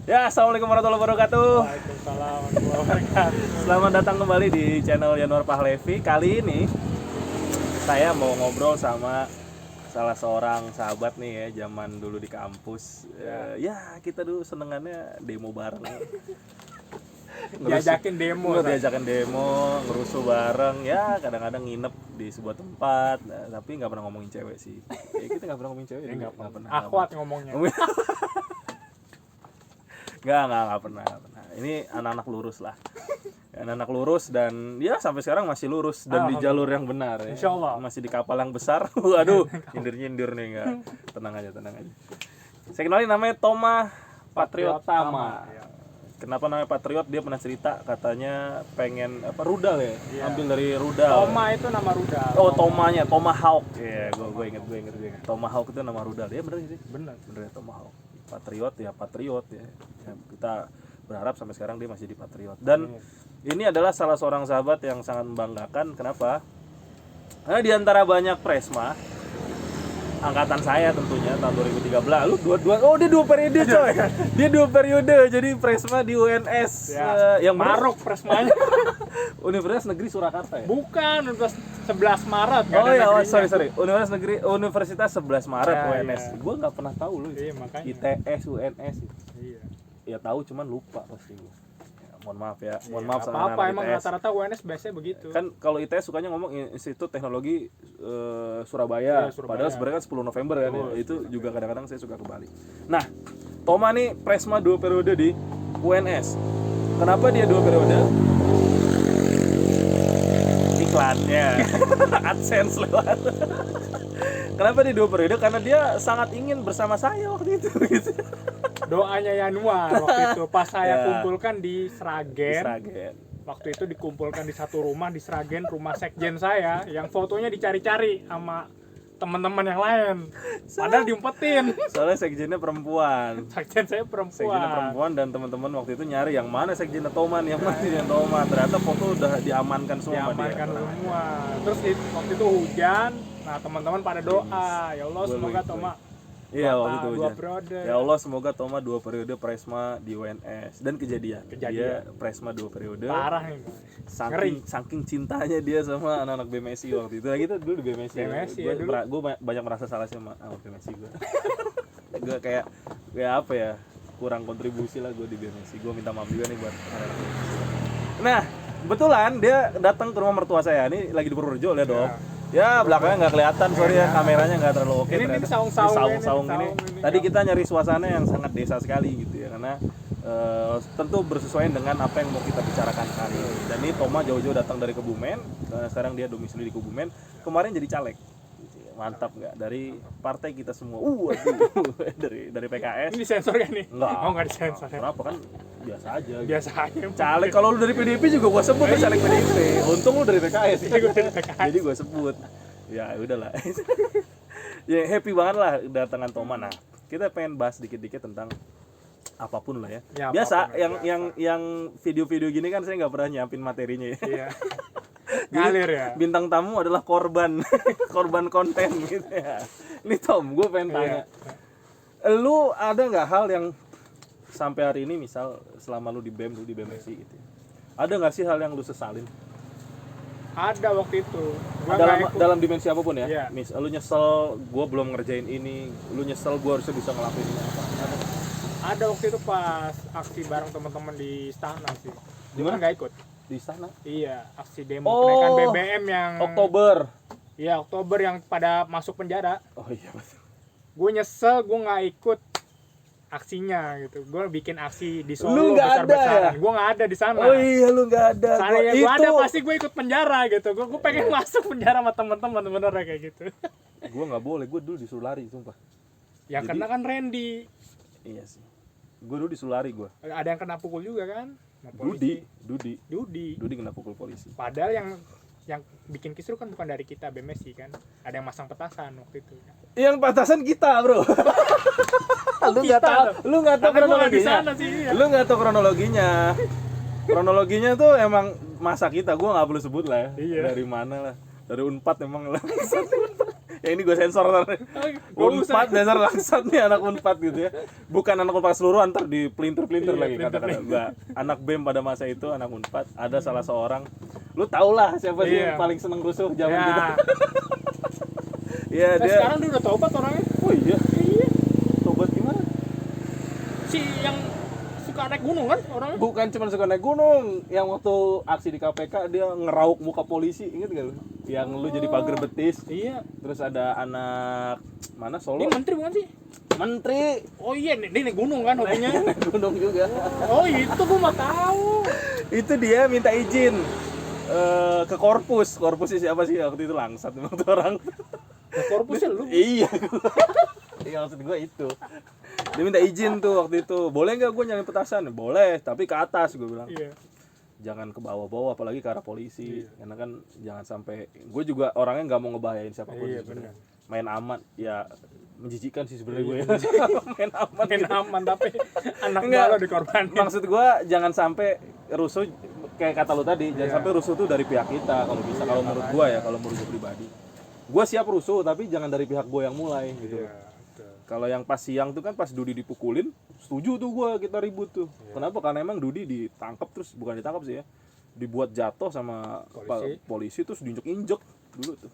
Ya, assalamualaikum warahmatullahi wabarakatuh. Waalaikumsalam warahmatullahi wabarakatuh. Selamat datang kembali di channel Yanuar Pahlevi. Kali ini saya mau ngobrol sama salah seorang sahabat nih ya, zaman dulu di kampus. Ya, kita dulu senengannya demo bareng. Diajakin demo, diajakin demo, ngerusuh bareng. Ya, kadang-kadang nginep di sebuah tempat. Nah, tapi nggak pernah ngomongin cewek sih. Ya, kita nggak pernah ngomongin cewek. nggak Nggak pernah. Akhwat ngomongnya. Nggak pernah. Ini anak-anak lurus lah. Anak-anak lurus dan ya sampai sekarang masih lurus dan di jalur yang benar ya. Insya Allah. Masih di kapal yang besar. Waduh, nyindir-nyindir nih enggak. Tenang aja. Saya kenalin namanya Toma Patriot Tama. Ya. Kenapa namanya Patriot? Dia pernah cerita katanya pengen rudal ya. Iya. Ambil dari rudal. Toma itu nama rudal. Oh, Tomanya, Tomahawk. Iya, gue inget. Tomahawk itu nama rudal. Ya bener sih. Bener ya Tomahawk. Patriot ya. Ya, kita berharap sampai sekarang dia masih di Patriot. Dan ini adalah salah seorang sahabat yang sangat membanggakan. Kenapa? Karena di antara banyak Presma angkatan saya tentunya tahun 2013. Lu dia dua periode coy. Dia 2 periode jadi Presma di UNS Ya, yang Marok Presmanya. Universitas Negeri Surakarta ya. Bukan, Universitas 11 Maret. Oh ya, sorry. Universitas 11 Maret Ya, UNS. ya. Gue nggak pernah tahu loh. Iya, makanya. ITS UNS. Iya. Ya tahu cuman lupa pasti gue. Ya, mohon maaf ya. Iya, sama apa-apa anak emang ITS. rata-rata UNS biasanya begitu. Kan kalau ITS sukanya ngomong Institut Teknologi Surabaya. Iya, Surabaya. Padahal sebenarnya kan 10 November kan. Oh, Ya. Itu juga kadang-kadang saya suka kebalik. Nah, Toma nih Presma 2 periode di UNS. Kenapa dia 2 periode? Iklannya AdSense lewat. Kenapa dia 2 periode? Karena dia sangat ingin bersama saya waktu itu gitu. Doanya Yanuar waktu itu pas saya Ya. kumpulkan di Sragen. Sragen. Waktu itu dikumpulkan di satu rumah di Sragen, rumah sekjen saya yang fotonya dicari-cari sama teman-teman yang lain. Padahal diumpetin. Soalnya sekjennya perempuan. Sekjen saya Sekjennya perempuan. perempuan dan teman-teman waktu itu nyari yang mana sekjennya Toma nih, yang mana sekjennya Toma. Ternyata foto udah diamankan semua sama dia. Diamankan semua. Terus waktu itu hujan. Nah, teman-teman pada doa, ya Allah semoga Toma Iya, waktu itu dua hujan. periode. Ya Allah semoga Toma 2 periode Presma di UNS. Dan kejadian. Dia Presma 2 periode. Parah nih. Saking cintanya dia sama anak-anak BMSI waktu itu. Nah, kita dulu di BMSI. BMSI ya dulu. Gue banyak merasa salah sama BMSI gue. Gue kayak apa ya? Kurang kontribusi lah gue di BMSI. Gue minta maaf juga nih buat anak-anak BMSI. Nah, kebetulan dia datang ke rumah mertua saya. Ini lagi di Purworejo ya, Dok. Ya, belakangnya nggak kelihatan, sorry ya, kameranya nggak terlalu oke. Ini saung-saung ini. Tadi kita nyari suasana yang sangat desa sekali gitu ya, karena tentu bersesuaian dengan apa yang mau kita bicarakan kali ini. Dan ini Toma jauh-jauh datang dari Kebumen, sekarang dia domisili di Kebumen. Kemarin jadi caleg, mantap nggak? Dari partai kita semua. dari PKS. Ini disensor kan nih? Enggak. Oh, nggak disensor. Kenapa kan biasa aja. Gitu. Biasa aja. Caleg kalau lu dari PDIP juga gua sebut kan caleg PDIP. Untung lu dari PKS. Jadi gua sebut. Ya udahlah. Ya happy banget lah datangan Toma. Nah, kita pengen bahas dikit-dikit tentang apapun lah ya. Biasa yang video-video gini kan saya nggak pernah nyiapin materinya ya. Iya. Ngalir ya. Bintang tamu adalah korban konten gitu ya. Nih Tom, gue pengen tanya. Lu ada nggak hal yang sampai hari ini, misal selama lu di BMSI gitu ya, ada nggak sih hal yang lu sesalin? Ada waktu itu. Dalam dimensi apapun ya. Iya. Lu nyesel gue belum ngerjain ini, lu nyesel gue harusnya bisa ngelakuin ini apa? Ada waktu itu pas aksi bareng teman-teman di istana sih. Di mana? Nggak ikut. Di sana? Iya, aksi demo kenaikan BBM yang Oktober. Iya, Oktober yang pada masuk penjara. Oh iya betul. Gue nyesel gue nggak ikut aksinya gitu. Gue bikin aksi di Lu Solo nggak ada besar-besaran. ya? Gue nggak ada di sana. Oh iya, lu nggak ada. Soalnya gue ada pasti gue ikut penjara gitu. Gue pengen masuk penjara sama teman-teman bener kayak gitu. Gue nggak boleh, gue dulu disuruh lari sumpah. Yang kena kan Randy. Iya sih. Gue dulu disuruh lari gue. Ada yang kena pukul juga kan? Dudi kena pukul polisi. Padahal yang bikin kisruh kan bukan dari kita BMSI kan. Ada yang masang petasan waktu itu. Yang petasan kita, Bro. Lu nggak tahu kronologinya. Iya. Lu nggak tahu kronologinya. Kronologinya tuh emang masa kita, gue nggak perlu sebut lah ya. Iya. Dari mana lah. Dari Unpad emang lah. Ya ini gue sensor ntar. Unpad dasar langsat nih anak Unpad gitu ya. Bukan anak Unpad keseluruhan, ntar di pelintir-pelintir lagi kata-kata. Enggak, anak BEM pada masa itu anak Unpad ada salah seorang. Lu tau lah siapa sih yang paling seneng rusuh zaman kita. Iya dia. Sekarang dia udah tobat orangnya. Oh iya. Tobat gimana? Si yang suka naik gunung kan orangnya? Bukan cuma suka naik gunung, yang waktu aksi di KPK dia ngerauk muka polisi, inget gak lu? Yang lu jadi pagar betis. Iya. Terus ada anak mana Solo? Ini menteri bukan sih? Menteri. Oh iya, dia naik gunung kan hobinya. Naik gunung juga. Oh itu gua mah tahu. Itu dia minta izin ke Korpus. Korpusnya siapa sih waktu itu langsat memang tuh orang. Ya, korpusnya lu. Iya. Iya maksud gue itu. Dia minta izin tuh waktu itu. Boleh nggak gue nyalain petasan? Boleh, tapi ke atas gue bilang. Iya. Jangan ke bawah-bawah, apalagi ke arah polisi. Iya. Karena kan jangan sampai. Gue juga orangnya nggak mau ngebahayain siapapun. Iya, sebenarnya. benar. Main aman, ya menjijikan sih sebenarnya gue. Ya. Main aman. Main gitu. aman tapi anak Enggak. malah dikorbanin. Maksud gue jangan sampai rusuh kayak kata lu tadi. Jangan sampai rusuh tuh dari pihak kita kalau bisa. Kalau menurut gue ya, kalau menurut gue pribadi. Gue siap rusuh, tapi jangan dari pihak gue yang mulai gitu. Iya, betul. Kalau yang pas siang tuh kan pas Dudi dipukulin, setuju tuh gue kita ribut tuh. Kenapa? Karena emang Dudi ditangkap terus, bukan ditangkap sih ya, dibuat jatuh sama polisi terus diinjek-injek dulu tuh.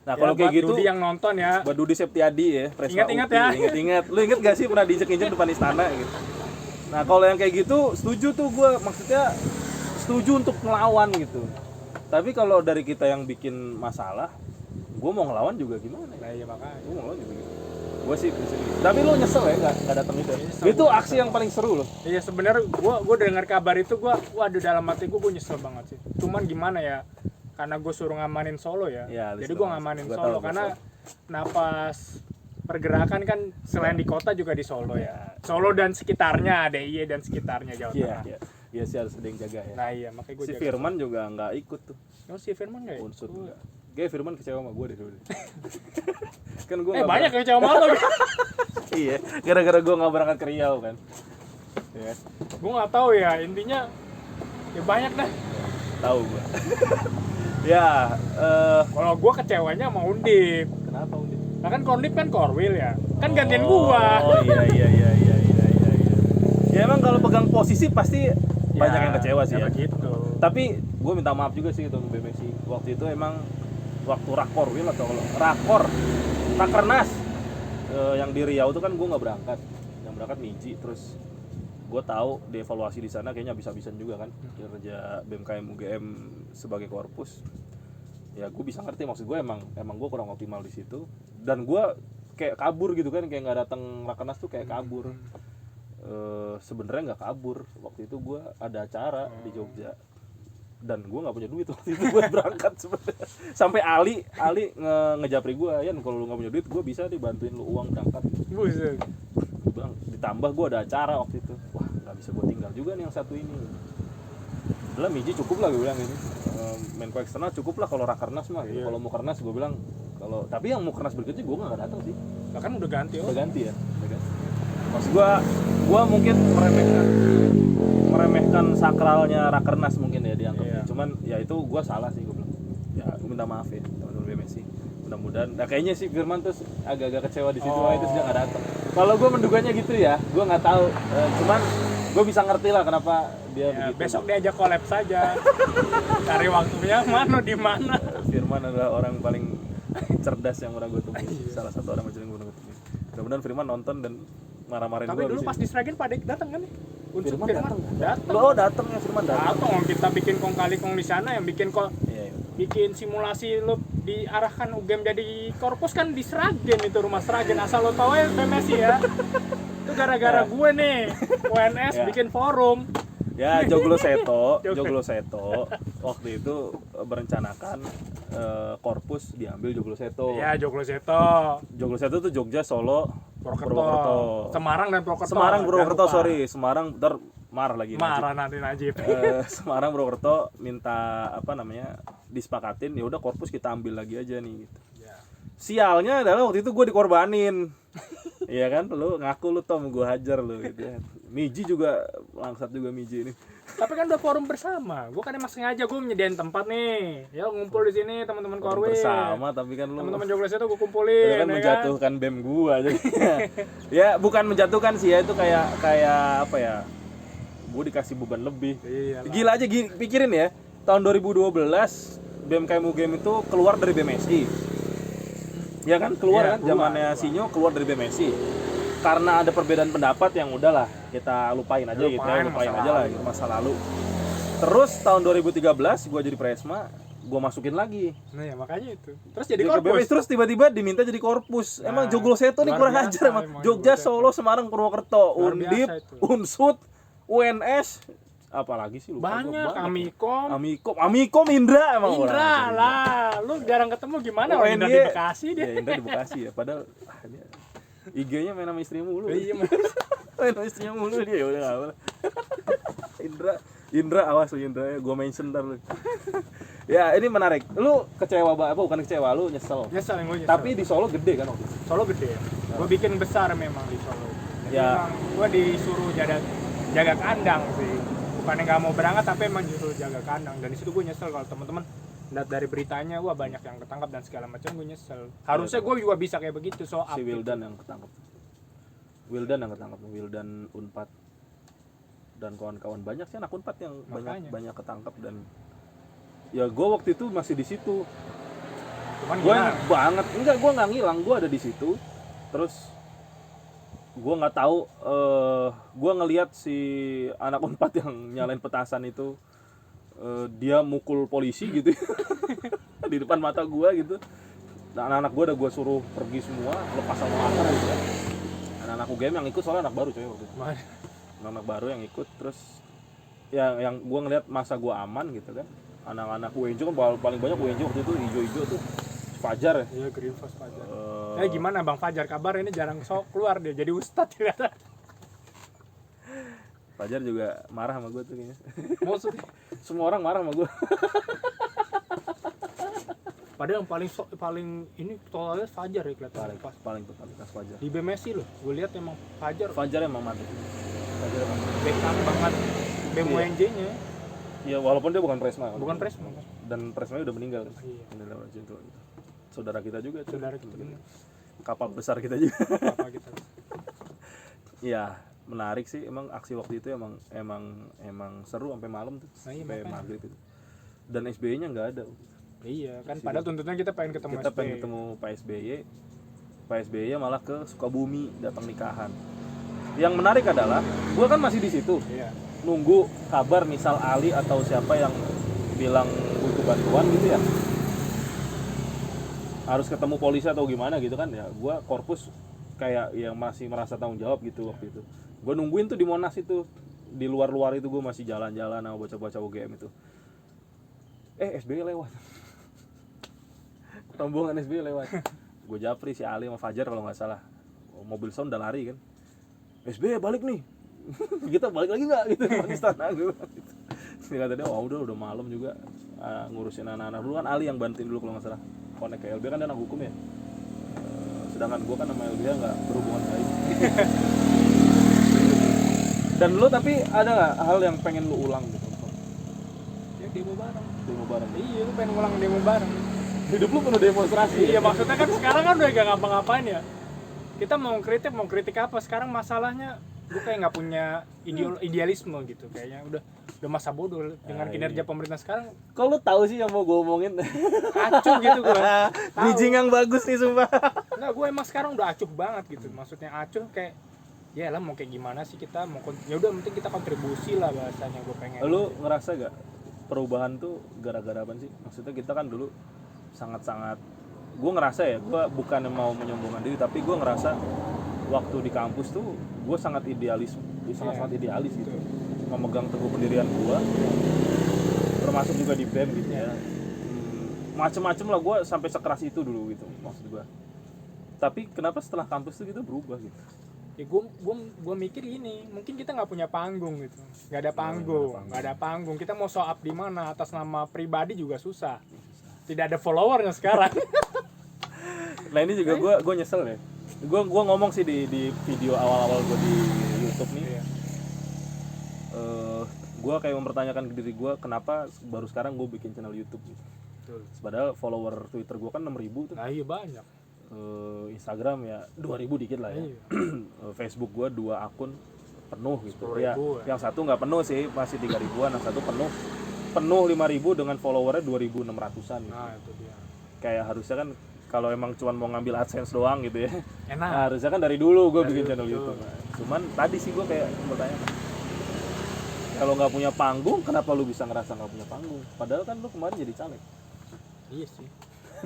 Nah kalau kayak gitu, Dudi yang nonton ya. buat Dudi Septiadi ya, Ingat-ingat ya. Ingat-ingat. Lu inget gak sih pernah diinjek-injek depan istana gitu? Nah kalau yang kayak gitu, setuju tuh gue, maksudnya setuju untuk ngelawan gitu. Tapi kalau dari kita yang bikin masalah, gue mau ngelawan juga gimana ya? Nah iya makanya. Gue mau ngelawan juga gitu. Gue sih prinsip gitu. Tapi lo nyesel ya nggak datang itu? Itu aksi yang paling seru loh. Iya sebenarnya gue dengar kabar itu waduh dalam hati gue nyesel banget sih. Cuman gimana ya? Karena gue suruh ngamanin Solo ya. Jadi gue ngamanin Solo karena napas pergerakan kan selain di kota juga di Solo ya. Solo dan sekitarnya, DIY dan sekitarnya Jawa Tengah. Iya sih harus ada yang jaga ya. Nah iya makanya gue si Firman juga nggak ikut tuh. Oh si Firman nggak ya? Unsur enggak. Kayak Firman kecewa sama gue deh dulu. Kan gue banyak yang kecewa sama lo. Iya, gara-gara gue nggak berangkat ke Riau kan. Ya. Gue nggak tahu ya, intinya ya banyak dah. Tahu gue. Ya, kalau gue kecewanya sama Undip. kenapa Undip? Nah kan Undip kan Korwil ya, kan gantian gua. Oh iya. Ya emang kalau pegang posisi pasti banyak yang kecewa sih ya. Begitu. Tapi gue minta maaf juga sih untuk BMXi. Waktu itu emang waktu Rakorwil atau Rakernas yang di Riau itu kan gue nggak berangkat. Yang berangkat Miji, terus gue tahu dievaluasi di sana kayaknya habis-habisan juga kan kerja BMKM UGM sebagai korpus. Ya gue bisa ngerti, maksud gue emang gue kurang optimal di situ, dan gue kayak kabur gitu kan, kayak nggak datang Rakernas tuh kayak kabur. Sebenarnya nggak kabur, waktu itu gue ada acara di Jogja dan gue nggak punya duit waktu itu buat berangkat sebenarnya. Sampai Ali ngejapri gue, Yan kalau lu nggak punya duit gue bisa dibantuin lu uang berangkat. Buset. Bang, ditambah gue ada acara waktu itu, wah nggak bisa gue tinggal juga nih yang satu ini. Udah Miji cukup lah gue bilang ini, Menko eksternal cukup lah kalau Rakernas mah. Iya. Kalau mau Kernas gue bilang, kalau tapi yang mau Kernas berikutnya gue nggak datang sih. Bahkan udah ganti. Udah ganti ya. Maksud gue mungkin meremehkan sakralnya Rakernas mungkin ya dianggapnya. Iya. Cuman ya itu gue salah sih, gue bilang. Ya gue minta maaf ya teman-teman BMSI. Mudah-mudahan. Nah kayaknya sih Firman tuh agak-agak kecewa di situ, itu dia nggak datang. Kalau gue menduganya gitu ya, gue nggak tahu. Cuman gue bisa ngerti lah kenapa dia begitu. Besok diajak collab saja. Cari waktunya mana di mana. Firman adalah orang paling cerdas yang pernah gue temui. Salah satu orang yang pernah gue temui. Mudah-mudahan Firman nonton dan marah-marahin gue. Tapi dulu pas di Sragen Pak Dek datang kan nih? Firman datang. Datang. Datang ya Firman datang. Datang, kita bikin kong kali kong di sana yang bikin kok. Iya. Bikin simulasi lo diarahkan UGM jadi korpus kan di Sragen, itu rumah Sragen, asal lo tau ya BMSI ya. Itu gara-gara gue nih UNS bikin forum. Ya Joglo Seto waktu itu berencanakan korpus diambil Joglo Seto. Ya Joglo Seto tuh Jogja, Solo, Purwokerto. Semarang dan Purwokerto. Semarang ntar marah lagi. Marah nanti Najib. Semarang Purwokerto minta disepakatin, ya udah korpus kita ambil lagi aja nih gitu. Ya. Sialnya adalah waktu itu gue dikorbanin. Iya kan, lu ngaku lu Tom, gue hajar lu gitu ya. Miji juga langsat juga Miji ini. Tapi kan udah forum bersama. Gue kan emang sengaja gue menyediain tempat nih. Ya ngumpul di sini teman-teman Korwil. Bersama tapi kan lu teman-teman Jogles itu gue kumpulin. kan menjatuhkan BEM gua jadi. Ya bukan menjatuhkan sih ya, itu kayak apa ya? Gue dikasih beban lebih. Iyalah. Gila aja pikirin ya. Tahun 2012 BMKM UGM itu keluar dari BMSI. Ya kan keluar kan zamannya Sinyo keluar dari BMSI. Karena ada perbedaan pendapat yang udahlah kita lupain aja gitu ya, lupain aja lah gitu, masa lalu. Terus tahun 2013 gue jadi Presma, gue masukin lagi. Nah ya makanya itu. Terus jadi korpus. Terus tiba-tiba diminta jadi korpus. Emang Joglos itu nih kurang ajar emang. Jogja, Solo, Semarang, Purwokerto, Undip, Unsud, UNS, apalagi sih lupa. Banyak, Amikom, Indra emang. Indra lah, lu jarang ketemu gimana orang Indra di Bekasi dia. Ya Indra di Bekasi ya, padahal dia IG-nya main sama istrinya mulu. Iya, main sama istrinya mulu dia, ya udah enggak apa. Indra awas lu Indra ya, gua mention ntar lu. Ya, ini menarik. Lu kecewa apa bukan kecewa, lu nyesel. Nyesel yang gue nyesel. Tapi di Solo gede kan waktu itu. Solo gede. Nah. Gue bikin besar memang di Solo. Jadi ya. Gue disuruh jaga kandang sih. Bukannya nggak mau berangkat tapi emang disuruh jaga kandang. Dan di situ gue nyesel kalau teman-teman lihat dari beritanya, wah banyak yang ketangkap dan segala macam, gue nyesel. Harusnya gue juga bisa kayak begitu si Wildan yang ketangkap. Wildan Unpad dan kawan-kawan, banyak sih anak Unpad yang banyak ketangkap. Dan ya gue waktu itu masih di situ. Cuman gue banget gue nggak ngilang, gue ada di situ. Terus gue nggak tahu, gue ngelihat si anak Unpad yang nyalain petasan itu, dia mukul polisi gitu di depan mata gue gitu. Nah, anak-anak gue udah gue suruh pergi semua, lepas sama akar gitu kan. Anak-anak UGM yang ikut soalnya anak baru coy waktu itu. Anak baru yang ikut. Terus yang gue ngeliat masa gue aman gitu kan. Anak-anak UNJ kan paling banyak UNJ waktu itu hijau-hijau tuh. Fajar ya. Iya, Green Force Fajar. Gimana Bang Fajar, kabar ini jarang keluar dia jadi ustadz ternyata. Fajar juga marah sama gue tuh kayaknya. Maksudnya? Semua orang marah sama gue. Padahal yang paling ini totalnya Fajar ya kelihatan. Paling totalitas Fajar. Di BMSI loh, gue lihat emang Fajar emang mantap. Fajar emang backup banget BMUNJ-nya. Ya walaupun dia bukan Presma. Bukan Presma. Dan Presma udah meninggal. Iya. Saudara kita juga. Saudara kita. Kapal besar kita juga. Kapal kita. Iya. Menarik sih, emang aksi waktu itu emang seru sampai malam tuh, sampai maghrib itu. Dan SBY-nya nggak ada. Iya kan, padahal tuntutan kita pengen ketemu Pak SBY. Pak SBY malah ke Sukabumi datang nikahan. Yang menarik adalah, gua kan masih di situ. Iya. Nunggu kabar misal Ali atau siapa yang bilang butuh bantuan gitu ya. Harus ketemu polisi atau gimana gitu kan ya. Gua korpus kayak yang masih merasa tanggung jawab gitu waktu itu. Gue nungguin tuh di Monas itu, di luar itu gue masih jalan-jalan sama bocah-bocah UGM itu. SBY lewat. Rombongan SBY lewat. Gue japri si Ali sama Fajar kalau nggak salah. Mobil sound udah lari kan. SBY balik nih. Kita balik lagi nggak gitu di istana gue. Dia kata dia, udah malam juga, ngurusin anak-anak dulu kan. Ali yang bantuin dulu kalau nggak salah. Konek ke LB kan dia anak hukum ya. Sedangkan gue kan sama LB nggak berhubungan baik. Dan lu tapi ada nggak hal yang pengen lu ulang gitu? Ya demo bareng. Iya, lu pengen ulang demo bareng. Hidup lu penuh demonstrasi. Iya, maksudnya kan sekarang kan udah gak ngapa-ngapain ya. Kita mau kritik apa? Sekarang masalahnya gue kayak nggak punya idealisme gitu. Kayaknya udah masa bodoh dengan kinerja pemerintah sekarang. Kalau lu tahu sih yang mau gue omongin? Acuh gitu gue. Bridging yang bagus nih sumpah. Nggak, gue emang sekarang udah acuh banget gitu. Maksudnya acuh kayak ya lah mau kayak gimana sih kita mau ya udah penting kita kontribusi lah bahasanya gue pengen. Lu ngerasa gak perubahan tuh gara-gara apa sih? Maksudnya kita kan dulu sangat-sangat, gue ngerasa ya, gue bukan mau menyombongkan diri tapi gue ngerasa waktu di kampus tuh gue sangat idealis gitu, memegang teguh pendirian gue, termasuk juga di BEM gitu ya. Macem-macem lah gue sampai sekeras itu dulu gitu maksud gue. Tapi kenapa setelah kampus tuh gitu berubah gitu? Ya gue mikir gini, mungkin kita nggak punya panggung gitu, nggak ada panggung, kita mau show up di mana atas nama pribadi juga susah, tidak ada followernya sekarang. Nah ini juga gue nyesel ya, gue ngomong sih di video awal-awal gue di YouTube nih, gue kayak mempertanyakan ke diri gue kenapa baru sekarang gue bikin channel YouTube gitu. Padahal follower Twitter gue kan 6.000 tuh. Nah iya banyak. Instagram ya 2.000 dikit lah ya. Facebook gue 2 akun penuh gitu ya. Yang satu nggak penuh sih, masih 3.000-an, yang satu penuh 5.000 dengan followernya 2.600-an gitu. Nah itu dia. Kayak harusnya kan kalau emang cuma mau ngambil AdSense doang gitu ya. Enak. Nah, harusnya kan dari dulu gue bikin channel YouTube. Nah, cuman tadi sih gue kayak bertanya, kalau nggak punya panggung, kenapa lu bisa ngerasa nggak punya panggung? Padahal kan lu kemarin jadi caleg. Iya sih.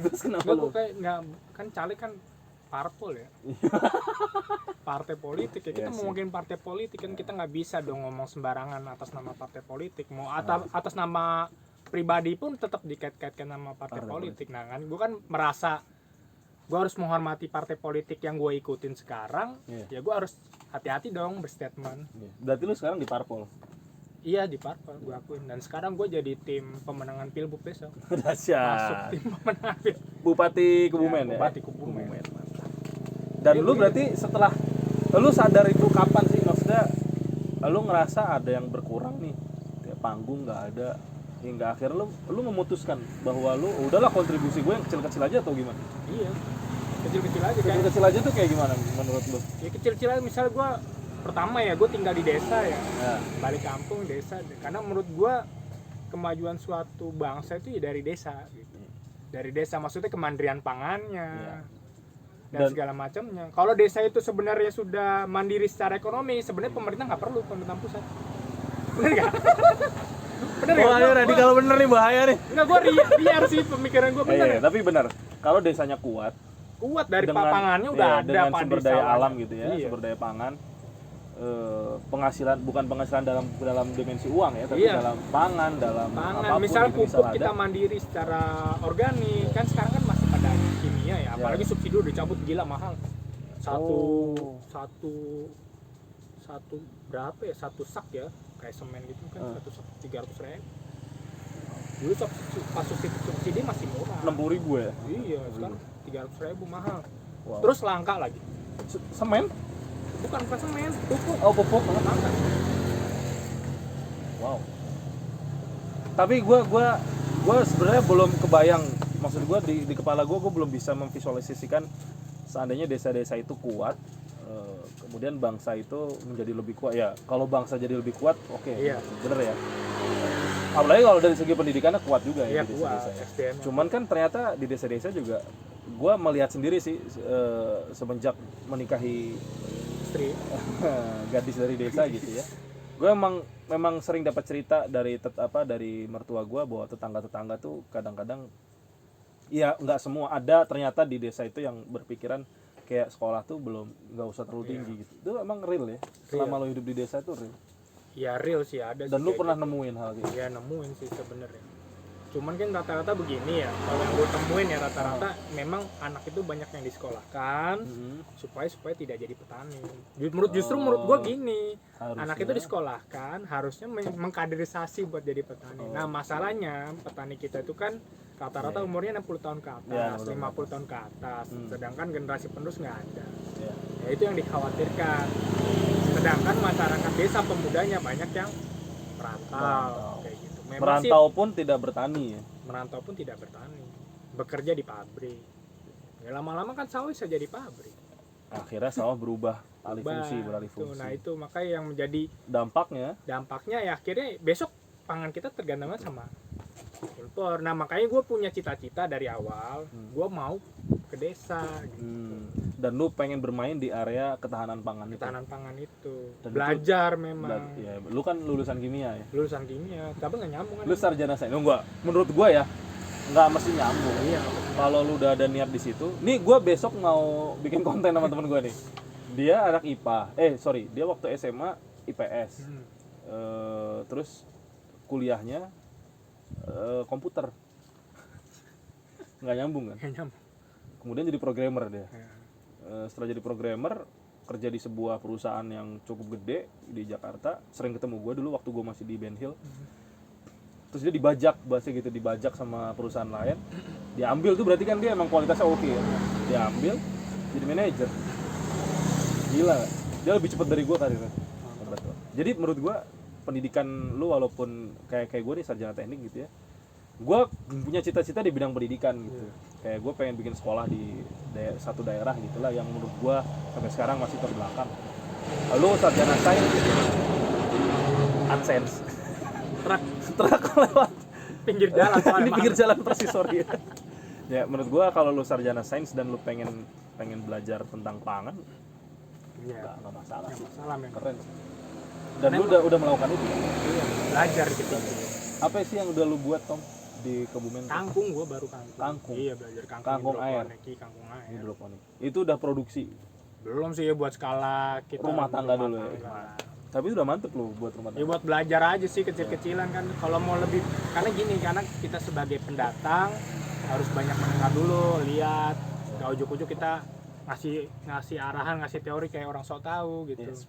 Terus kenapa lu? Kayak nggak, kan caleg kan parpol ya. Partai politik ya. Kita mau mungkin partai politik kan kita nggak bisa dong ngomong sembarangan atas nama partai politik. Mau atas nama pribadi pun tetap dikait-kaitkan nama partai politik. Nah kan gue kan merasa gue harus menghormati partai politik yang gue ikutin sekarang. Ya gue harus hati-hati dong berstatement. Berarti lu sekarang di parpol? Iya di parpol gue akuin, dan sekarang gue jadi tim pemenangan Pilbub besok. Dahsyat. Masuk tim pemenangan Pilbub. Bupati Kebumen ya? Bupati Kebumen. Dan lu berarti setelah lu sadar itu kapan sih, maksudnya lu ngerasa ada yang berkurang nih, kayak panggung nggak ada, hingga akhirnya lu memutuskan bahwa lu udahlah kontribusi gue yang kecil-kecil aja atau gimana? Iya, kecil-kecil aja. Kecil-kecil aja tuh kayak gimana menurut lu? Ya kecil-kecil aja, misalnya gue pertama ya gue tinggal di desa ya, balik kampung desa, karena menurut gue kemajuan suatu bangsa itu ya dari desa gitu. Dari desa maksudnya kemandirian pangannya dan segala macamnya. Kalau desa itu sebenarnya sudah mandiri secara ekonomi, sebenarnya pemerintah nggak perlu pemerintahan pusat. Bener nggak? Bener nggak? Wah, ini kalau bener nih bahaya nih. Enggak, gue liar sih pemikiran gue, bener. Tapi bener, kalau desanya kuat dari pangannya udah ada dengan sumber daya alam gitu ya, sumber daya pangan, penghasilan, bukan penghasilan dalam dimensi uang ya, tapi dalam pangan, apapun. Misal pupuk kita mandiri secara organik, kan sekarang kan masih pada kimia ya, apalagi subsidi udah dicabut, gila mahal. Satu berapa ya, satu sak ya, kayak semen gitu kan, satu sak 300.000. Dulu pas subsidi masih murah, 60.000 ya? Iya, sekarang 300.000 mahal. Wow. Terus langka lagi. Semen? Bukan semen, pupuk. Oh, pupuk langka. Wow. Tapi gue sebenarnya belum kebayang, maksud gue di kepala gue belum bisa memvisualisasikan seandainya desa-desa itu kuat, kemudian bangsa itu menjadi lebih kuat ya. Kalau bangsa jadi lebih kuat, oke, bener ya. Apalagi kalau dari segi pendidikannya kuat juga ya di desa-desa ya. Cuman kan ternyata di desa-desa juga gue melihat sendiri sih, semenjak menikahi istri gadis dari desa gitu ya. Gue memang sering dapat cerita dari mertua gue bahwa tetangga-tetangga tuh kadang-kadang ya nggak semua, ada ternyata di desa itu yang berpikiran kayak sekolah tuh nggak usah terlalu tinggi gitu. Itu emang real ya. Selama lo hidup di desa itu real. Ya real sih, ada. Dan lu pernah nemuin hal gitu? Ya nemuin sih sebenarnya. Cuman kan rata-rata begini ya, kalau yang gue temuin ya rata-rata memang anak itu banyak yang disekolahkan supaya tidak jadi petani. Justru menurut gue gini, anak itu disekolahkan harusnya mengkaderisasi buat jadi petani. Nah masalahnya petani kita itu kan rata-rata umurnya 60 tahun ke atas, 50 tahun ke atas, sedangkan generasi penerus nggak ada. Ya itu yang dikhawatirkan. Sedangkan masyarakat desa pemudanya banyak yang merantau kayak gitu. Merantau pun tidak bertani ya? Merantau pun tidak bertani, bekerja di pabrik. Ya lama-lama kan sawah bisa jadi pabrik. Akhirnya sawah berubah beralih fungsi. Nah itu makanya yang menjadi dampaknya ya akhirnya besok pangan kita tergantung sama impor. Nah makanya gue punya cita-cita dari awal, gue mau ke desa gitu. Dan lu pengen bermain di area ketahanan pangan itu. Dan belajar itu, memang. Ya, lu kan lulusan kimia ya. Lulusan kimia, tapi nggak nyambung kan. Lu sarjana sains. Menurut gua ya nggak mesti nyambung. Iya. Kalau lu udah ada niat di situ, nih gua besok mau bikin konten sama temen gua nih. Dia anak IPA. Dia waktu SMA IPS. Terus kuliahnya komputer. Nggak nyambung kan? Nggak nyambung. Kemudian jadi programmer dia. Setelah jadi programmer, kerja di sebuah perusahaan yang cukup gede di Jakarta. Sering ketemu gue dulu waktu gue masih di Ben Hill. Terus dia dibajak sama perusahaan lain. Diambil tuh berarti kan dia emang kualitasnya oke ya. Diambil jadi manajer. Gila, dia lebih cepat dari gue karirnya. Jadi menurut gue pendidikan lu walaupun kayak gue nih sarjana teknik gitu ya, gue punya cita-cita di bidang pendidikan gitu. Kayak gue pengen bikin sekolah di satu daerah gitulah yang menurut gue sampai sekarang masih terbelakang. Lu sarjana sains AdSense truk lewat pinggir jalan di pinggir jalan persis, sorry ya. Menurut gue kalau lu sarjana sains dan lu pengen belajar tentang pangan, nggak masalah men. Keren. Dan lu udah melakukan itu. Iya, belajar gitu. Apa sih yang udah lu buat, Tom, di Kebumen? Kangkung, gua baru kangkung. Iya, belajar kangkung air. Kangkung air. Hidroponik. Itu udah produksi? Belum sih ya, buat skala kita rumah tangga dulu ya. Tapi udah mantep lu buat rumah tangga. Ya buat belajar aja sih, kecil-kecilan kan. Kalau mau lebih, karena gini, karena kita sebagai pendatang harus banyak mendengar dulu, lihat. Gak ujuk-ujuk kita ngasih arahan, ngasih teori kayak orang sok tahu gitu. Yes.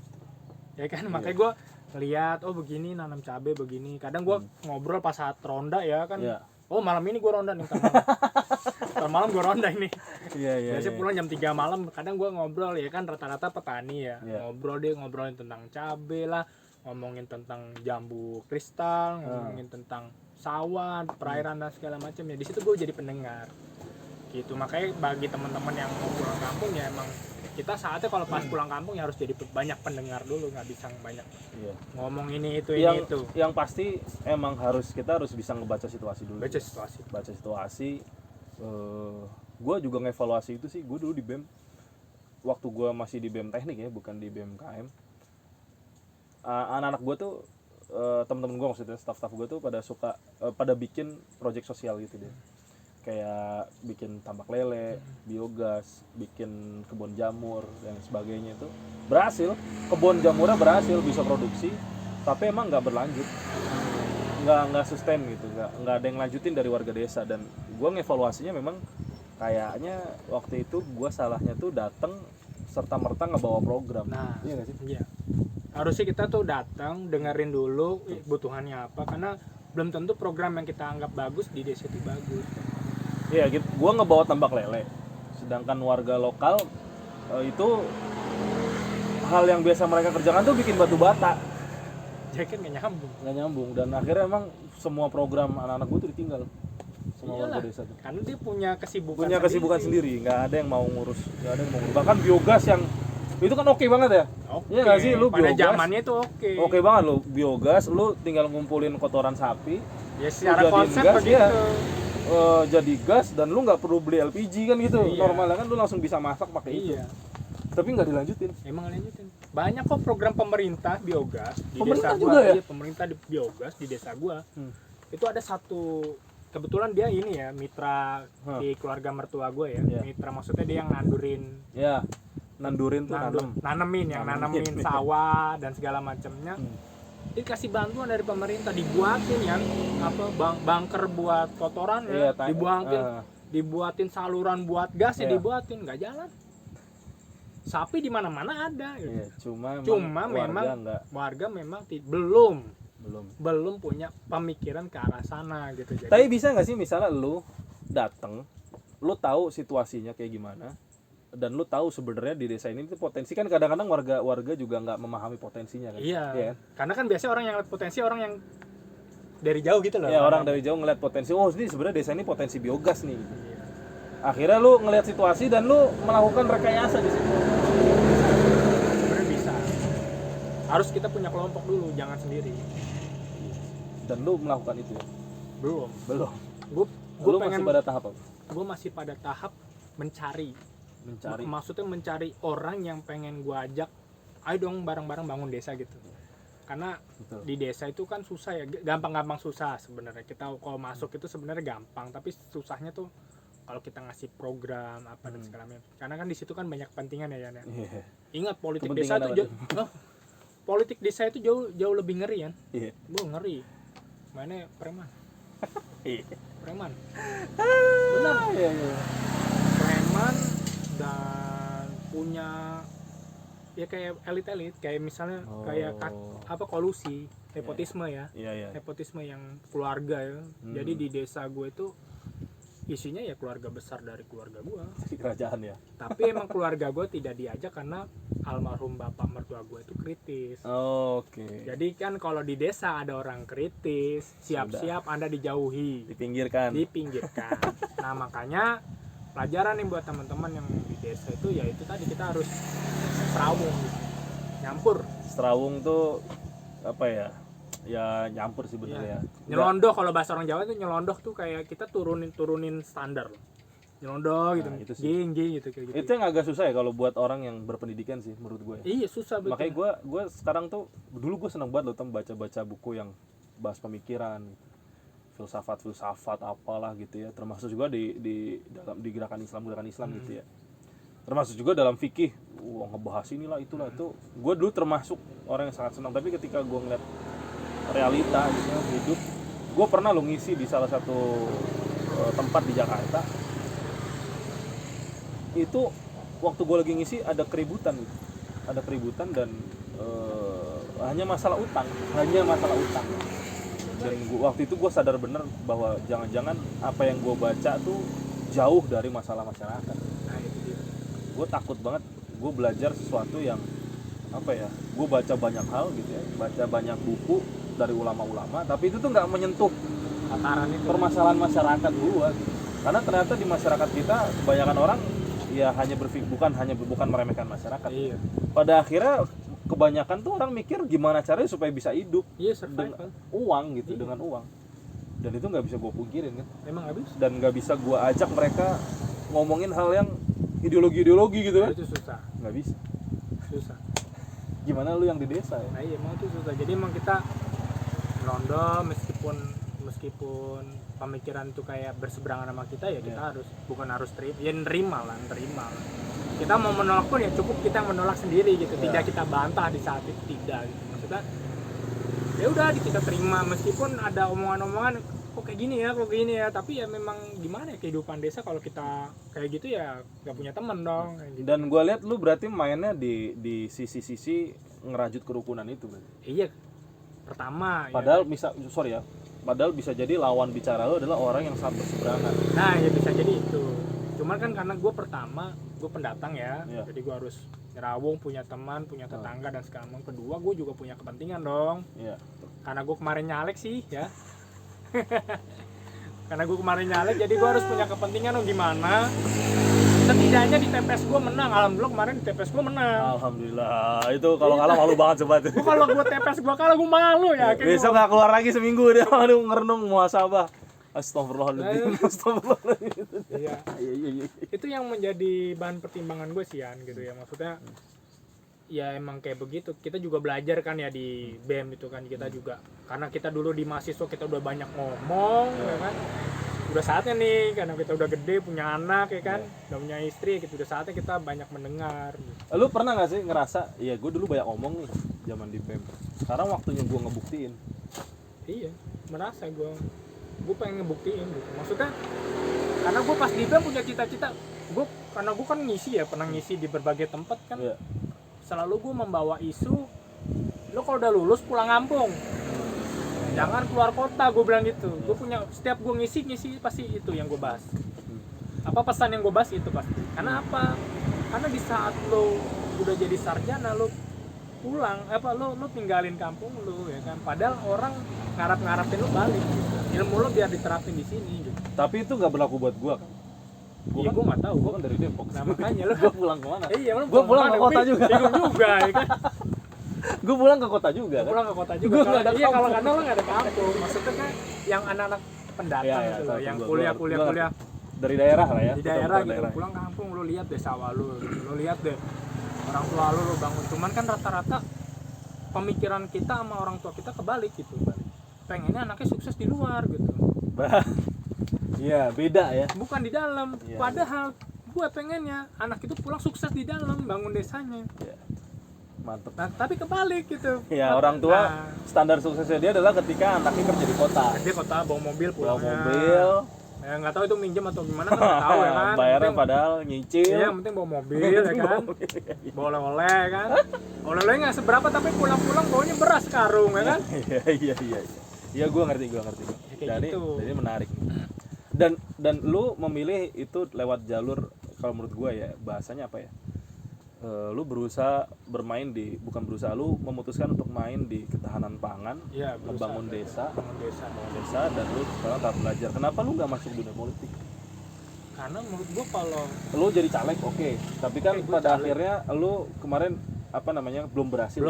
Ya kan, makanya gue ngeliat, oh begini nanam cabai begini. Kadang gue ngobrol pas saat ronda ya kan. Oh malam ini gue ronda nih, ntar malam gue ronda ini. Biasanya pulang jam 3 malam. Kadang gue ngobrol ya kan, rata-rata petani ya. Ngobrolin tentang cabai lah, ngomongin tentang jambu kristal, ngomongin tentang sawah, perairan dan segala macam ya. Di situ gue jadi pendengar. Gitu, makanya bagi teman-teman yang mau pulang kampung ya emang kita saatnya kalau pas pulang kampung ya harus jadi banyak pendengar dulu, nggak bisa banyak ngomong ini itu. Yang pasti emang kita harus bisa ngebaca situasi dulu. Baca situasi. Gue juga ngevaluasi itu sih. Gue dulu di BEM, waktu gue masih di BEM teknik ya, bukan di BEM KM. Anak-anak gue tuh, teman-teman gue maksudnya, staff-staff gue tuh pada bikin project sosial gitu deh. Kayak bikin tambak lele, biogas, bikin kebun jamur dan sebagainya. Itu berhasil, kebun jamurnya berhasil, bisa produksi, tapi emang nggak berlanjut, nggak sustain gitu, nggak ada yang lanjutin dari warga desa. Dan gue ngevaluasinya memang kayaknya waktu itu gue salahnya tuh datang serta merta ngebawa program. Iya nggak sih? Iya. Harusnya kita tuh datang dengerin dulu kebutuhannya apa, karena belum tentu program yang kita anggap bagus di desa itu bagus. Iya gitu, gue ngebawa tambak lele, sedangkan warga lokal itu hal yang biasa mereka kerjakan tuh bikin batu bata. Jadi kan nggak nyambung. Dan akhirnya emang semua program anak-anak gue tuh ditinggal semua warga desa tuh. Karena dia punya kesibukan sendiri, nggak ada yang mau ngurus, Bahkan biogas yang itu kan oke banget ya. Iya nggak sih, lu pada biogas. zamannya itu oke banget lu biogas, lu tinggal ngumpulin kotoran sapi. Ya secara konsep begitu. Jadi gas dan lu nggak perlu beli LPG kan gitu. Normalnya kan lu langsung bisa masak pakai itu. Tapi nggak dilanjutin. Emang lanjutin. Banyak kok program pemerintah biogas di pemerintah desa juga gua. ya? Iya, pemerintah di biogas di desa gua. Itu ada satu, kebetulan dia ini ya mitra di keluarga mertua gua ya. Mitra maksudnya dia yang nandurin. Ya. Nandurin tuh nanemin sawah dan segala macamnya. Dikasih bantuan dari pemerintah, dibuatin yang bunker buat kotoran ya, dibuatin saluran buat gas ya, dibuatin, nggak jalan. Sapi di mana-mana ada gitu. Cuma memang warga memang belum punya pemikiran ke arah sana gitu. Jadi, tapi bisa nggak sih misalnya lu datang, lu tahu situasinya kayak gimana, dan lu tahu sebenarnya di desa ini tuh potensi, kan kadang-kadang warga juga nggak memahami potensinya kan. Iya. Karena kan biasanya orang yang lihat potensi orang yang dari jauh gitu loh. Iya, orang dari jauh ngeliat potensi. Oh, ini sebenarnya desa ini potensi biogas nih. Iya. Akhirnya lu ngelihat situasi dan lu melakukan rekayasa di situ. Sebenarnya bisa. Harus kita punya kelompok dulu, jangan sendiri. Dan lu melakukan itu ya? Belum. Gue pengen pada tahap apa? Gue masih pada tahap mencari. Maksudnya mencari orang yang pengen gue ajak, ayo dong bareng-bareng bangun desa gitu. Karena di desa itu kan susah ya, gampang-gampang susah sebenarnya. Kita kalau masuk itu sebenarnya gampang, tapi susahnya tuh kalau kita ngasih program apa dan segala macam. Karena kan di situ kan banyak kepentingan ya. Ingat politik desa itu politik desa itu jauh lebih ngeri kan. Ngeri. Mainnya preman. Preman. Benar. Preman dan punya ya kayak elit-elit, kayak misalnya kayak kolusi, nepotisme ya. Nepotisme yang keluarga ya. Jadi di desa gue itu isinya ya keluarga besar dari keluarga gue. Kerajaan ya. Tapi emang keluarga gue tidak diajak karena almarhum bapak mertua gue itu kritis. Oke. Jadi kan kalau di desa ada orang kritis, siap-siap Anda dijauhi, Dipinggirkan. Nah makanya pelajaran nih buat teman-teman yang di desa itu ya itu tadi kita harus serawung, nyampur. Serawung tuh apa ya? Ya nyampur sih bener ya. Nyelondoh kalau bahasa orang Jawa tuh nyelondoh tuh kayak kita turunin standar. Nyelondoh gitu, itu sih. geng gitu kayak gitu. Itu yang agak susah ya kalau buat orang yang berpendidikan sih menurut gue. Iya susah betul. Makanya gue sekarang tuh dulu gue seneng banget loh baca buku yang bahas pemikiran, filsafat apalah gitu ya. Termasuk juga di gerakan Islam gitu ya. Termasuk juga dalam fikih, ngebahas inilah itulah itu. Gue dulu termasuk orang yang sangat senang. Tapi ketika gue ngeliat realita gitu hidup, gue pernah lo ngisi di salah satu tempat di Jakarta. Itu waktu gue lagi ngisi ada keributan dan hanya masalah utang dan waktu itu gue sadar bener bahwa jangan-jangan apa yang gue baca tuh jauh dari masalah masyarakat. Gue takut banget gue belajar sesuatu yang apa ya, gue baca banyak hal gitu ya, baca banyak buku dari ulama-ulama, tapi itu tuh nggak menyentuh permasalahan masyarakat gue gitu. Karena ternyata di masyarakat kita kebanyakan orang ya hanya berpikir bukan meremehkan masyarakat. Iya. Pada akhirnya kebanyakan tuh orang mikir gimana caranya supaya bisa hidup dengan uang gitu, dengan uang. Dan itu nggak bisa gue pungkirin kan. Memang nggak bisa. Dan nggak bisa gue ajak mereka ngomongin hal yang ideologi gitu kan. Itu susah. Nggak bisa. Susah. Gimana lu yang di desa ya? Nah iya emang itu susah. Jadi emang kita rondo meskipun pemikiran itu kayak berseberangan sama kita ya kita harus nerima lah. Kita mau menolak pun ya cukup kita menolak sendiri gitu, tidak kita bantah di saat itu, tidak gitu. Maksudnya ya udah kita terima meskipun ada omongan-omongan kok kayak gini ya, tapi ya memang gimana ya kehidupan desa kalau kita kayak gitu ya nggak punya teman dong. Gitu. Dan gue lihat lu berarti mainnya di sisi-sisi ngerajut kerukunan itu berarti. Iya. Pertama padahal padahal bisa jadi lawan bicara lo adalah orang yang sangat berseberangan. Nah ya bisa jadi itu. Cuman kan karena gue pendatang ya, jadi gue harus nyerawung, punya teman, punya tetangga dan segala macam. Kedua gue juga punya kepentingan dong. Karena gue kemarin nyalek sih ya. Karena gue kemarin nyalek jadi gue harus punya kepentingan dong gimana. Setidaknya di TPS gue menang. Alhamdulillah kemarin di TPS gue menang. Alhamdulillah. Itu kalau kalah malu banget sobat. Kalau gue TPS gue kalah gue malu ya. Besok nggak keluar lagi seminggu dia. Aduh ngerenung muhasabah. Astagfirullahaladzim. Iya. Itu yang menjadi bahan pertimbangan gue sih Yan gitu ya. Maksudnya ya emang kayak begitu. Kita juga belajar kan ya di BEM itu kan kita juga. Karena kita dulu di mahasiswa kita udah banyak ngomong ya kan. Udah saatnya nih karena kita udah gede punya anak ya kan, udah punya istri gitu, udah saatnya kita banyak mendengar gitu. Lu pernah nggak sih ngerasa ya gue dulu banyak ngomong nih zaman di BEM, sekarang waktunya gue ngebuktiin. Iya merasa gue pengen ngebuktiin gitu, maksudnya karena gue pas di BEM punya cita-cita, karena gue kan pernah ngisi di berbagai tempat kan, selalu gue membawa isu lo kalau udah lulus pulang kampung, jangan keluar kota, gue bilang gitu. Gue punya setiap gue ngisi pasti itu yang gue bahas. Apa pesan yang gue bahas itu pasti. Karena apa? Karena di saat lo udah jadi sarjana lo pulang, lo tinggalin kampung lo ya kan. Padahal orang ngarap-ngarapin lo balik. Gitu. Ilmu lo biar diterapin di sini. Gitu. Tapi itu nggak berlaku buat gue kan? Iya gue nggak tahu. Gue kan dari Depok. Nah makanya lo gue pulang kemana? Iya gue pulang ke kota juga. Bingung juga ya kan. Gue pulang ke kota juga kan? Pulang ke kota juga. Iya kalau karena lo nggak ada kampung. Maksudnya kan yang anak-anak pendatang itu loh, yang kuliah dari daerah lah ya. Di daerah gitu, pulang kampung lo lihat deh sawah lo lihat deh orang tua lo bangun. Cuman kan rata-rata pemikiran kita sama orang tua kita kebalik gitu. Pengennya anaknya sukses di luar gitu. Iya beda ya. Bukan di dalam. Ya. Padahal gue pengennya anak itu pulang sukses di dalam bangun desanya. Ya. Mantep. Nah, tapi kebalik gitu. Ya orang tua standar suksesnya dia adalah ketika anaknya kerja di kota. Di kota bawa mobil pulang. Bawa mobil. Ya nggak tahu itu minjem atau gimana kan nggak tahu ya kan. Bayarnya padahal nyicil. Iya, yang penting bawa mobil ya kan. Bawa oleh-oleh kan. Oleh-oleh nggak seberapa tapi pulang-pulang bawanya beras karung ya kan. Iya. Iya gue ngerti. Ya, Jadi gitu. menarik. dan lu memilih itu lewat jalur, kalau menurut gua ya bahasanya apa ya, lu berusaha bermain di, bukan berusaha, lu memutuskan untuk main di ketahanan pangan, ya, membangun desa, dan dan lu sekarang tak belajar. Kenapa lu nggak masuk dunia politik? Karena menurut gua kalau lu jadi caleg oke, tapi kan pada akhirnya lu kemarin belum berhasil.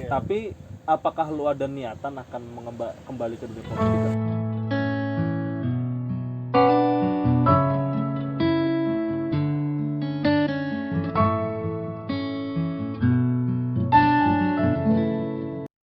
Tapi apakah lu ada niatan akan kembali ke dunia politik?